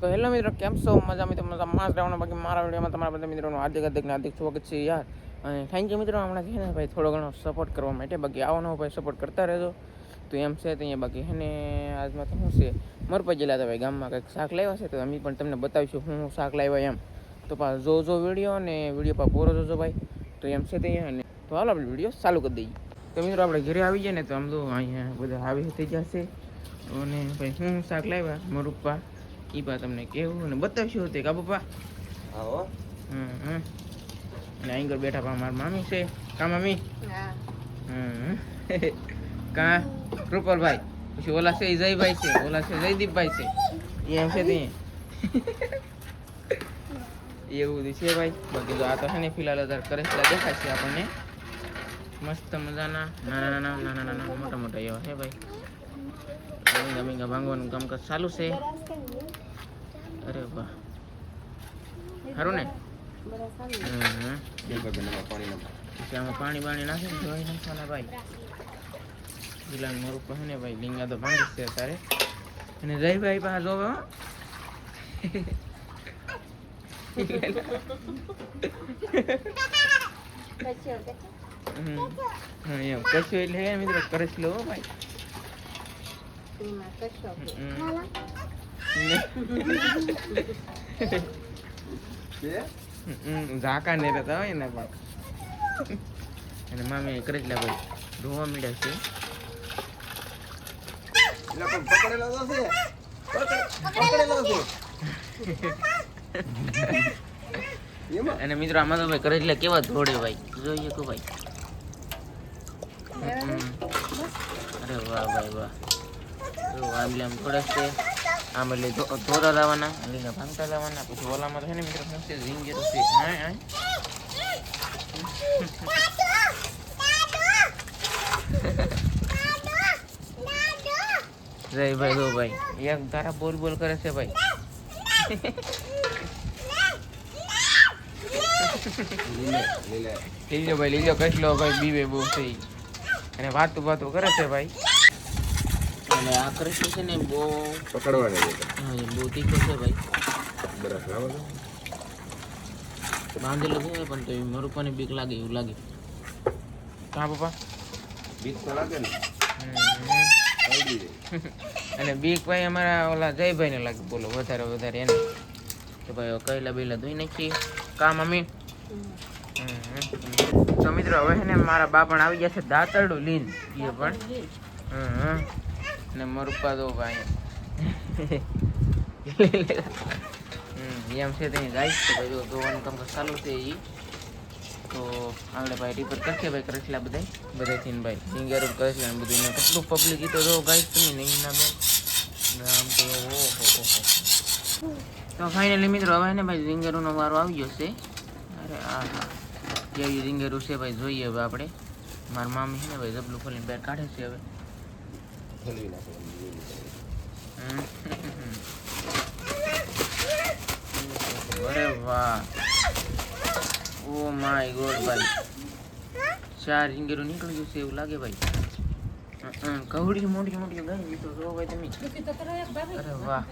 તો હેલો મિત્રો, કેમ છો? મજા માં રહેવાનું. બાકી મારા વિડીયોમાં તમારા બધા મિત્રોનું હાર્દિક સ્વાગત છે યાર. અને થેન્ક યુ મિત્રો, હમણાં છે ને ભાઈ થોડો ઘણો સપોર્ટ કરવા માટે. બાકી આવવાનો ભાઈ સપોર્ટ કરતા રહેજો. તો એમ છે તો અહીંયા બાકી હે આજમાં તો શું છે, મરપા જિલ્લા ભાઈ ગામમાં કંઈક શાક લાવ્યા છે. તો અમે પણ તમને બતાવીશું હું શાક લાવ્યા એમ. તો પાછો જોજો વિડીયો, અને વિડીયો પર પૂરો જોજો ભાઈ. તો એમ છે તો અહીંયા તો હાલો આપણે વિડીયો ચાલુ કરી દઈએ. તો મિત્રો આપણે ઘરે આવી જાય ને તો આમ તો અહીંયા બધા આવી થઈ જશે. અને ભાઈ હું શાક લાવ્યા મરુપ્પા એ બા તમને કેવું અને બતાવશું તે કા પપ્પા. આવો. અને અહીં બેઠા પા મારા મામી છે. કા મામી? કા કૃપાલભાઈ, પછી ઓલા છે જયભાઈ છે, ઓલા છે જયદીપભાઈ છે. એમ છે તે એવું બધું છે ભાઈ. બાકી તો આ તો છે ને ફિલહાલ અત્યારે કરેલા દેખાય છે આપણને મસ્ત મજાના નાના નાના નાના નાના મોટા મોટા એવા છે ભાઈ. ભીંગા ભાંગવાનું કામકાજ ચાલુ છે. અરે વાહ, સારું ને. આમાં પાણી બાણી નાખે ને ધોઈ નાખવાના ભાઈ. ગિલાન મોરું કહે ને ભાઈ, લીંગા તો ભાંગી છે અત્યારે. અને જયભાઈ પાસે જોવે એમ કશું એટલે હે મિત્રો, કરે લો ભાઈ. ઝાકા ને રહેતા હોય ને પણ. અને મામી કરી લે ભાઈ, ધોવા મીડ્યા છે. અને મિત્રો આમાં તો ભાઈ કરે એટલે કેવા ધોડે ભાઈ, જોઈએ કે ભાઈ. અરે વાહ ભાઈ વાહ. આમ થોડા છે આમ એટલે ધોરા લાવવાના, લીલા ભાંગતા લાવવાના. પછી ઓલામાં તો છે ને મિત્રો શું છે, ઝીંગેરું છે. જય ભાઈ દો ભાઈ, એક તારા બોલ બોલ કરે છે ભાઈ. લીલો ભાઈ, લીલો કસલો ભાઈ, બીવે બહુ થઈ અને વાતું વાતું કરે છે ભાઈ. અને આ કૃષ્ણ છે ને બહુ પકડવાની બહુ તીખો છે ભાઈ. બરફ લાવો બાંધેલો છે પણ તો મારું પણ બીક લાગે એવું લાગે. હા પપ્પા, બીક તો લાગે ને. અને બીક ભાઈ અમારા ઓલા જયભાઈ ને લાગે, બોલો વધારે વધારે એને. તો ભાઈ કઈલા બેલા ધોઈ નાખીએ. કા મમ્મી? તો મિત્રો હવે છે ને મારા બા પણ આવી ગયા છે દાંતરડું લીન એ પણ. ને મરુપા દો ભાઈ એમ છે ત્યાં ગાય છે ભાઈ. જો ધોવાનું કામ ચાલુ છે એ. તો આપણે ભાઈ રિપેર કરશે ભાઈ કરેલા બધાથી ને ભાઈ સિંગર કરેલા ને બધું કેટલું પબ્લિક તો જો ગાય તમે નહીં ના બેન આમ તો તો ફાઇનલી મિત્રો હવે ને ભાઈ ઝીંગેરુનો વારો આવી ગયો છે. અરે હા હા, કેવી ઝીંગેરું છે ભાઈ, જોઈએ હવે આપણે. મારા મામી છે ને ભાઈ જબલું ખોલીને બેર કાઢે છે હવે. અરે વાહ, ઓ માય ગોડ ભાઈ, 4 ઝીંગેરું નીકળી ગયું છે એવું લાગે ભાઈ. કવડી મોટી મોટી ગઈ તો જો ભાઈ તમે. અરે વાહ.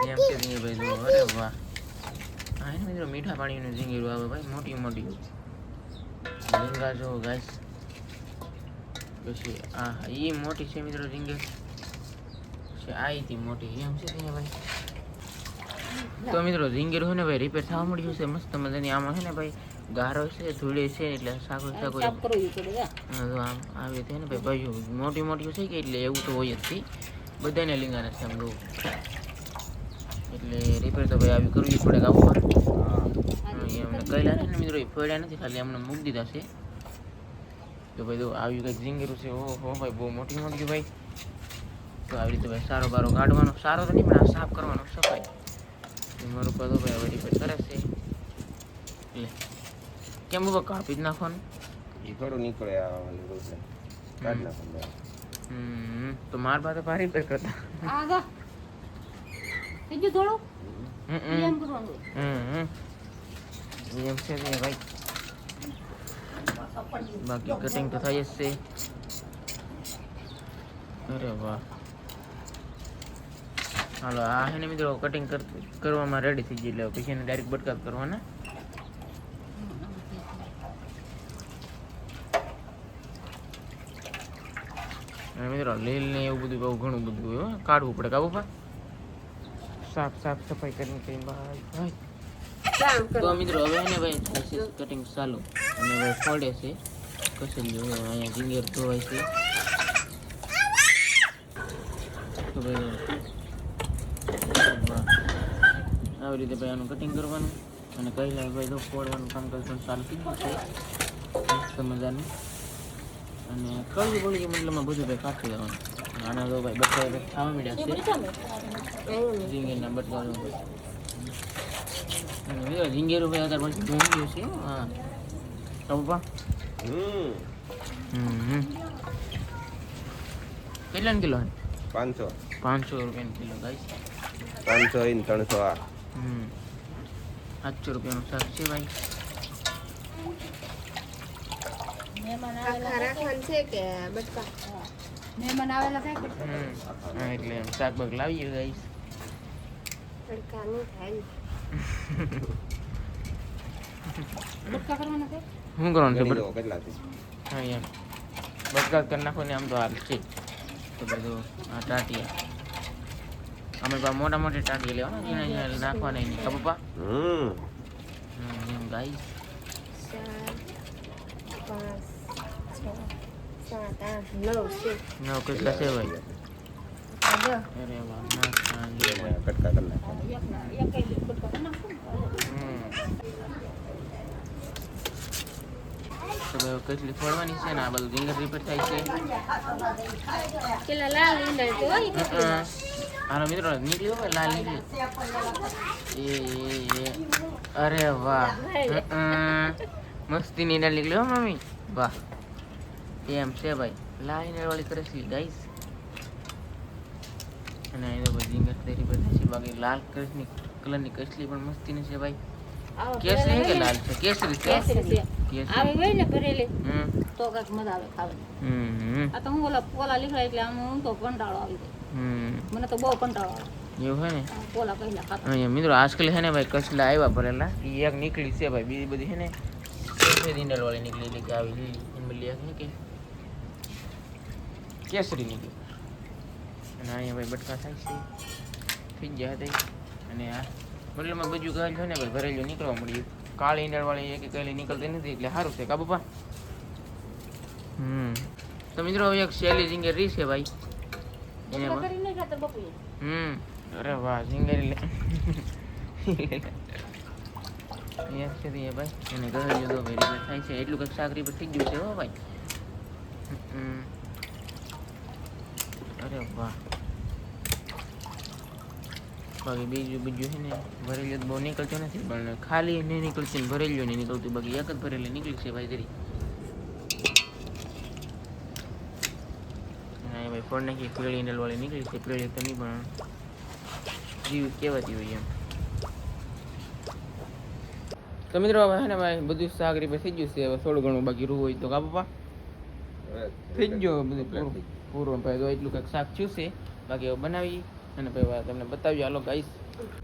એમ કે ભાઈ જો. અરે વાહ, હા મિત્રો મીઠા પાણીનું ઝીંગેરું આવે ભાઈ, મોટી મોટી ઝીંગા જો ગાઈસ. પછી આ એ મોટી છે મિત્રો ઝીંગર છે, આ હતી મોટી. એમ છે ભાઈ. તો મિત્રો ઝીંગેરું છે ને ભાઈ રિપેર થવા મળ્યું છે મસ્ત મજાની. આમાં છે ને ભાઈ ગારો છે, ધૂળે છે, એટલે સાકો આમ આવી છે ને ભાઈ. મોટી મોટી છે કે એટલે એવું તો હોય જ બધાને લીંગાના છે આમ જોવું. એટલે રિપેર તો ભાઈ આવી કરવી પડે આવું પર. એમને કહેલા છે ને મિત્રો એ ફોડ્યા નથી, ખાલી અમને મૂકી દીધા છે. તો ભાઈ તો આવી કંઈક ઝીંગેરું છે. ઓહો ભાઈ, બહુ મોટી મોટી ભાઈ. તો આવી રીતે ભાઈ સારો બારો કાઢવાનો, સારો તો નહીં પણ આ સાફ કરવાનો, સફાઈ. મારું બધું ભાઈ હવે રિપેર કરે છે. એટલે કેમ બાબા કાપી જ નાખવાનું? એ થોડું નીકળે કાઢ નાખો. તો માર પાસે ભારી રિપેર કરતા. એમ છે ભાઈ. બાકી કટિંગ તો થાય જ છે. અરે વાહ. હાલો આ હે ને મિત્રો કટિંગ કરવામાં રેડી થઈ ગઈ એટલે પછી એને ડાયરેક્ટ બટકા કરવાના. અને મિત્રો લીલ ને એવું બધું બહુ ઘણું બધું હોય હો. કાઢવું પડે કાબુ પર સાફ સફાઈ કરીને ભાઈ. તો મિત્રો હવે ને ભાઈ કટિંગ ચાલુ અને ભાઈ ફોડે છે કસેલી અહીંયા જીંગર ધોવાય છે. તો ભાઈ આવી રીતે ભાઈ આનું કટિંગ કરવાનું અને કહીલા ભાઈ તો ફોડવાનું કામ કરવાનું ચાલુ થઈ ગયું છે મસ્ત મજાનું. અને કળવી બળી મતલબમાં બધું ભાઈ કાઢી દેવાનું. આના તો ભાઈ બટકા ખાવા મળ્યા છે જીંગરના બટકા. ઝીંગેરું ભાઈ અત્યારે પછી ધોઈ ગયું છે. હા પપ્પા કેટલા કિલો 500 રૂપિયાનો કિલો ગાઈસ. 500 इन 300 आ 700 રૂપિયાનું શાક છે ભાઈ. એટલે શાક બાક લાવીએ ગાઈસ. શું કરવાનું છે કેટલાથી હા એમ બટકા કરી નાખો ને આમ તો હાલ છે. તો બધું આ ટાટિયા અમે મોટા મોટી ટાટિયા લેવાના ઝીણા નાખવાના નહીં કા પપ્પા. એમ ગાઈસ 9 કેટલા છે ભાઈ. અરે વાહ કટકા કરી તો ભાઈ કેટલી ફોડવાની છે ને આ બધું ઝીંગર રિપીટ થાય છે. હાલો મિત્રો નીકળ્યો ભાઈ લાલ નીકળી. અરે વાહ મસ્તી ની ઈંડા નીકળ્યો મમ્મી વાહ. એમ છે ભાઈ લાલ ઈંડા વાળી કરે છે ગાઈસ. અને એ તો ભાઈ ઝીંગર રિપીટ થાય છે. બાકી લાલ કલરની કસલી પણ મસ્તી ની છે ભાઈ. કેસરી કે લાલ છે કેસરી છે. આવી હોય ને ભરેલી તો કઈક મજા આવે ખાવાની. આ તો હું પોલા લીખડા એટલે આમ હું તો કંટાળો આવી જાય. મને તો બહુ કંટાળો આવે એવું હોય ને પોલા પહેલા ખાતા. અહીંયા મિત્રો આજકાલ હે ને ભાઈ કસલા આવ્યા ભરેલા એ એક નીકળી છે ભાઈ. બીજી બધી હે ને ઈંડલ વાળી નીકળી એટલે કે આવી લીલી ઇનબલી એક ને કે કેસરી નીકળી. અને અહીંયા ભાઈ બટકા થાય છે થઈ ગયા હતા. અને આ મતલબમાં બધું ગાલ છે ને ભાઈ ભરેલું નીકળવા મળ્યું. કાળી ઈંડળ વાળી એક કઈ નીકળતી નથી એટલે સારું છે કા પપ્પા. તો મિત્રો એક શેલી ઝીંગર રી છે ભાઈ. અરે વાહ ઝીંગરી લે છે ભાઈ. એને ગળ્યું તો ભાઈ રીપેર થાય છે એટલું કંઈક શાક રીપેર થઈ ગયું છે હો ભાઈ. અરે વાહ. બાકી બીજું છે ને ભરેલું બહુ નીકળતું નથી પણ ખાલી નહીં નીકળતી ને ભરેલું નહીં નીકળતું. બાકી એક જ ભરેલી નીકળી છે ભાઈ જરી. હા ભાઈ ફોડ નાખી પીળી ઈંડલ વાળી નીકળી છે. પીળી તો નહીં પણ જીવ કહેવાતી હોય એમ. તો મિત્રો હવે હે ને ભાઈ બધું શાક રીપે થઈ ગયું છે. હવે થોડું ઘણું બાકી રૂ હોય તો કા પપ્પા થઈ ગયો બધું પૂરું ભાઈ. તો એટલું કંઈક શાક થયું છે બાકી હવે બનાવી અને ભાઈ તમને બતાવ્યું હાલો ગાઈસ.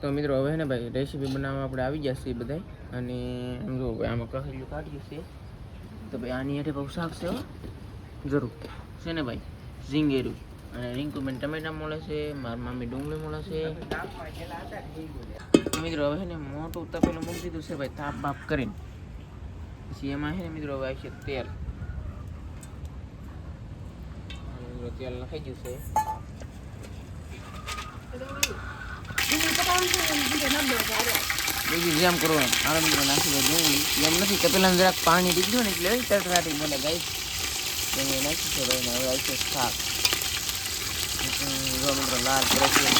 તો મિત્રો હવે ને ભાઈ રેસીપી બનાવવા આપણે આવી ગયા છીએ બધા. અને આમ જો ભાઈ આમાં કહેલું કાઢ્યું છે તો ભાઈ આની હેઠે બહુ શાક છે જરૂર છે ને ભાઈ. ઝીંગેરું અને રિંકુબેન ટમેટા મળે છે. મારી મામી ડુંગળી મળે છે. મિત્રો હવે ને મોટું તપેલું મૂકી દીધું છે ભાઈ તાપ બાપ કરીને. પછી એમાં છે ને મિત્રો હવે આવશે તેલ. તેલ નખાઈ ગયું છે. બીજું જેમ કરવાનું આ મિત્રો નાખી દો ડુંગળી. એમ નથી તપેલામાં જરાક પાણી દીધું ને એટલે તરતરાટી બને ગાઈસ. ડુંગળી નાખી છે ભાઈ. હવે આવશે શાક. જો મિત્રો લાલ કરેલું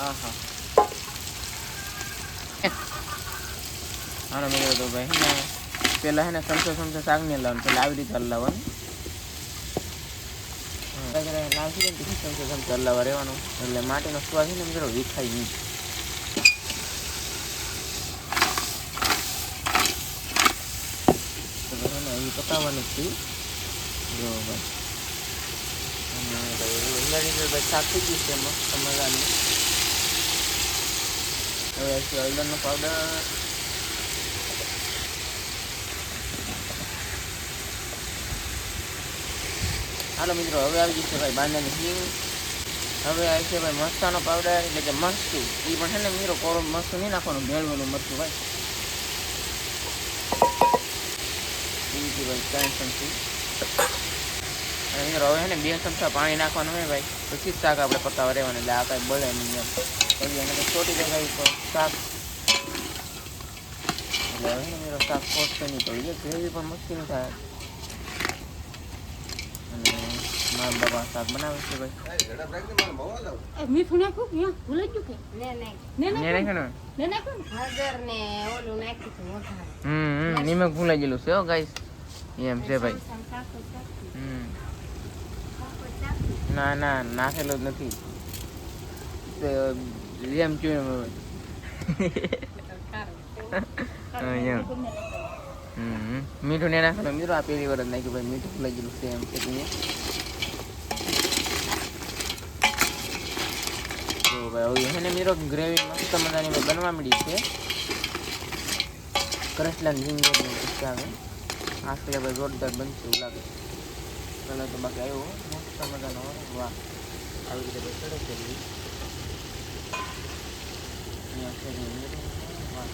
આહા હાલો મિત્રો. તો ભાઈ હે ને પેલા હે ને સમસો શાક ને લાવવાનું પેલા આવી રીતે હલાવવાનું. લાવશે ને પછી સમસો હલાવવા રહેવાનું એટલે માટીનો સ્વાદ છે ને મિત્રો વિખાય નહીં. તો અહીં પકાવવાનું જ થયું. જો ભાઈ અને ભાઈ રીંગણની અંદર ભાઈ શાક થઈ ગયું છે મસ્ત મજાનું. હવે છે હળદરનો પાવડર. હાલો મિત્રો હવે આવી ગયું છે ભાઈ બાંધાની હિંગ. હવે આવી છે ભાઈ મરચાંનો પાવડર એટલે કે મરચું. એ પણ છે ને મિત્રો કોરો મરચું નહીં નાખવાનું, ભેળવેલું મરચું ભાઈ. એવી ભાઈ 3 ચમચી. અને મિત્રો હવે છે ને 2 ચમચા પાણી નાખવાનું હોય ભાઈ, પછી જ શાક આપણે પકાવવા રહેવાનું, એટલે આ કાંઈ બળે નહીં એમ. પછી એને કંઈ ચોટી જાય ભાઈ શાક, એટલે હવે ને મિત્રો શાક ફોટશે નહીં પડી જાય, ગ્રેવી પણ મસ્તી નહીં થાય. અને મારા બાબા શાક બનાવે છે ભાઈ. મીઠું નાખ્યું કે ભૂલાઈ ગયું કે નિમક ભૂલાઈ ગયેલું છે ગાઈસ, એમ છે ભાઈ. ના ના નાખેલું જ નથી, એમ જોયું મીઠું ને નાખેલું. મિત્રો આ પહેલી વાર જ નાખ્યું ભાઈ, મીઠું ભૂલાઈ ગયેલું છે એમ છે. તો ભાઈ હવે એને મિત્રો ગ્રેવી મસ્ત મજાની બનવા મળી છે. કરસલા ઝીંગરની પિસ્તા આવે આ એટલે ભાઈ જોરદાર બનશે એવું લાગે. કલર તો બાકી આવ્યો મસ્ત મજાનો. વાહ આવી રીતે ભાઈ ચડે છે અહીંયા છે. વાહ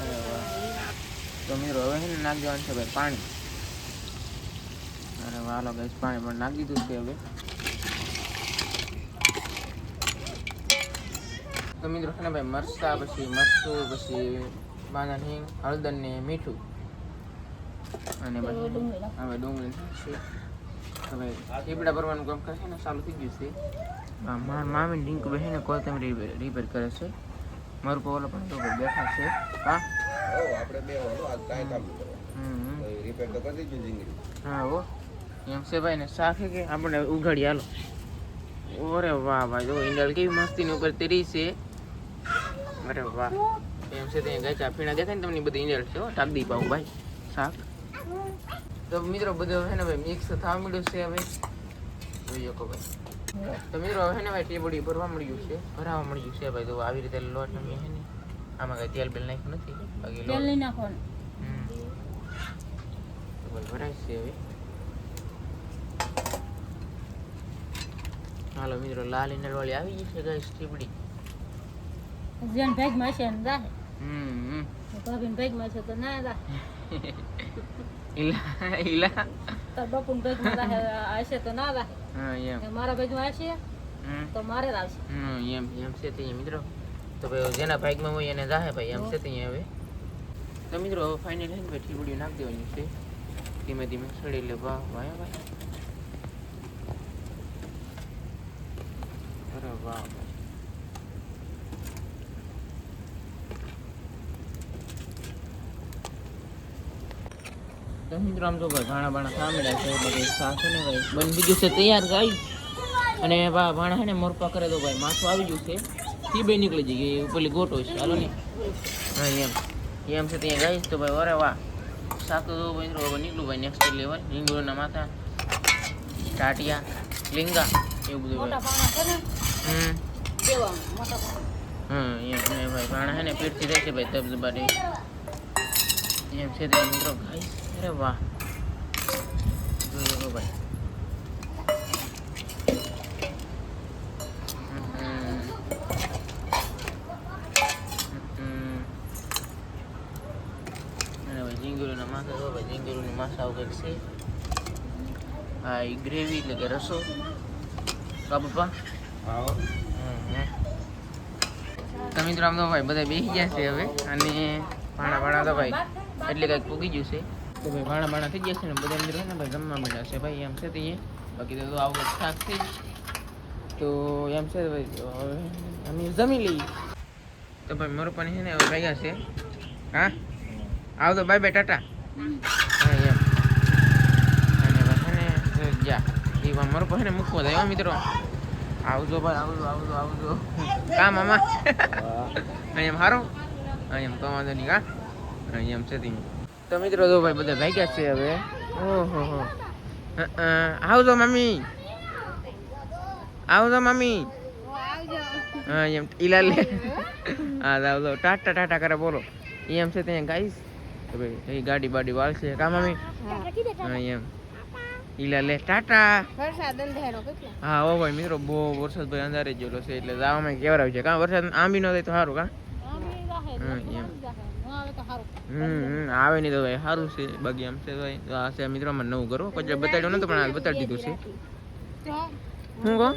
અરે વાહ. તો મિત્રો હવે છે ને નાખી દેવાનું છે ભાઈ પાણી. અરે વાલો ગાઈસ પાણી પણ નાખી દીધું છે હવે. તો મિત્રો છે ને ભાઈ મરચાં, પછી મરચું, પછી બાંધા હિંગ, હળદર ને મીઠું અને પછી હવે ડુંગળી છે. તો ભાઈ ટીપડા ભરવાનું કામ કરશે ને ચાલુ થઈ ગયું છે. મારા મામી ડિંક ભાઈ ને કોથમીર રિપેર કરે છે. મારું પવલો પણ તો બેઠા છે. હા આપણે બે આજ કાંઈ કામ નહીં કરવાનું, રિપેર તો કરી દીધું જિંદગી. હા હો એમ છે ભાઈ. ને શાક કે આપણે ઉઘાડી હાલો. ઓરે વાહ ભાઈ જો ઈંડાળ કેવી મસ્તીની ઉપર તેરી છે. અરે વાહ એમ છે. ત્યાં ગાય પીણા દેખાય ને તમને બધી ઈંડાળ છે. ટાકડી પાવું ભાઈ શાક. તો મિત્રો બધું છે ને ભાઈ મિક્સ થવા મળ્યું છે હવે જોઈએ કો ભાઈ. તો મિત્રો હવે ને ભાઈ ટીબડી ભરવા મળ્યું છે, ભરાવા મળ્યું છે ભાઈ. તો આવી રીતે લોટ નમી છે ને, આમાં કઈ તેલ બેલ નાખ્યું નથી, બાકી તેલ નહીં નાખવાનું. તો ભાઈ ભરાય છે હવે. હાલો મિત્રો લાલ ઈંડાળ વાળી આવી ગઈ છે ગાઈસ ટીબડી. જેન ભાગમાં છે ને જાહે. ભાભીને ભાગમાં છે તો ના જાહે. ઈલા તાર બાપુને ભાગમાં જાહે હશે તો ના જાહે. હા એમ. મારા ભાગમાં હશે તો મારે જ આવશે. એમ એમ છે તે મિત્રો. તો ભાઈ જેના ભાગમાં હોય એને જાહે ભાઈ એમ છે તે હવે. તો મિત્રો હવે ફાઇનલ છે ને ભાઈ ટીબડી નાખી દેવાની છે ધીમે ધીમે સડી. એટલે વાહ વાહ ભાઈ. અરે વાહ ભાઈ. તો મિત્રો આમ તો ભાઈ ભાણા ભાણા સાંભળ્યા છે એટલે ભાઈ શાક છે ને ભાઈ બની ગયું છે તૈયાર ગાઈ. અને ભાણા છે ને મોરપા કરે તો ભાઈ માથું આવી ગયું છે. તી બે નીકળી જઈ ગઈ પેલી ગોટો છે. હાલો ને હા એમ છે ત્યાં ગાઈશ. તો ભાઈ અરે વાહ શાક તો ભાઈ નીકળું ભાઈ નેક્સ્ટ લેવલ. રીંગણના માથા, ટાટિયા, લીંગા એવું બધું મોટા ભાઈ. પાણા છે ને દેવાનું મોટા પાણા. એમ ને ભાઈ ભાણા છે ને પેટથી રહેશે ભાઈ તબદબાટી એમ છે તે મિત્રો ગાઈશ. અરે વાહ જોઈ ભાઈ. ઝીંગુરીના માથા તો ભાઈ ઝીંગુરીની માથા આવું કંઈક છે. હા એ ગ્રેવી એટલે કે રસો કા પપ્પા. તો મિત્રો આમ તો ભાઈ બધા બેસી ગયા છે હવે. અને ભાણા ભાણા તો ભાઈ એટલે કંઈક પૂગી ગયું છે. તો ભાઈ ભાણા ભાણા થઈ ગયા છે ને બધા મિત્રો ને ભાઈ જમવા મળ્યા છે ભાઈ એમ છે તે. બાકી તો આવું કંઈક શાક થઈ તો એમ છે ભાઈ હવે અમે જમી લઈએ. તો ભાઈ મારું પણ છે ને હવે ભાગ્યા છે. હા આવ તો બાય બાય ટાટા. હા એમ અને ને જા એ મારો પાસે મૂકવા જાય મિત્રો. આવજો ભાઈ આવજો કા મામા એમ સારું એમ તો વાંધો નહીં કા એમ છે તો મિત્રો તો ભાઈ બધા ભાગ્યા છે હવે. ઓહો આવજો મમ્મી, આવજો મમ્મી. હા એમ ઈલા લે. હા આવજો ટાટા ટાટા કરે બોલો એમ છે ત્યાં ગાઈસ. ભાઈ એ ગાડી બાડી વાળશે કા મમ્મી. હા એમ ઈલા લે ટાટા. હા ઓ ભાઈ મિત્રો બહુ વરસાદ ભાઈ અંધારે ગયેલો છે એટલે જવામાં કેવરાવ છે કા. વરસાદ આંબી ન થાય તો સારું કા. આવે નહીં તો ભાઈ સારું છે બાકી આમ છે ભાઈ. તો આ છે મિત્રો મને નવું કરો પછી બતાડ્યું નતું પણ આ બતાડી દીધું છે. શું કહો?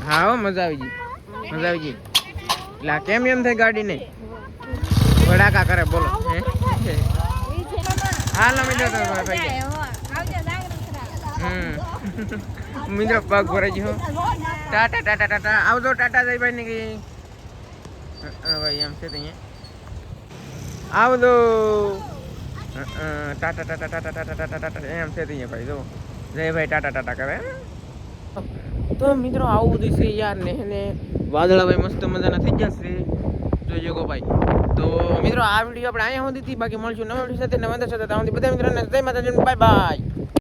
હા હો મજા આવી ગઈ, મજા આવી ગઈ. એટલે આ કેમ એમ થાય ગાડીને ભડાકા કરે બોલો. હાલ મિત્રો મિત્રો પગ ભરાઈ ગયો. ટાટા ટાટા ટાટા આવજો ટાટા જઈ ભાઈ નીકળી. હા ભાઈ એમ છે તો અહીંયા આવજો. ટાટા ટાટા ટાટા ટાટા ટાટા એમ છે અહીંયા ભાઈ જો જય ભાઈ ટાટા ટાટા કરે. તો મિત્રો આવું બધું છે યાર ને વાદળા ભાઈ મસ્ત મજાના થઈ જશે જોજો ગો ભાઈ. તો મિત્રો આ વિડીયો આપણે અહીંયા સુધી બાકી મળશું નવા વિડીયો સાથે નવા સાથે બધા મિત્રોને જય માતાજી બાય બાય.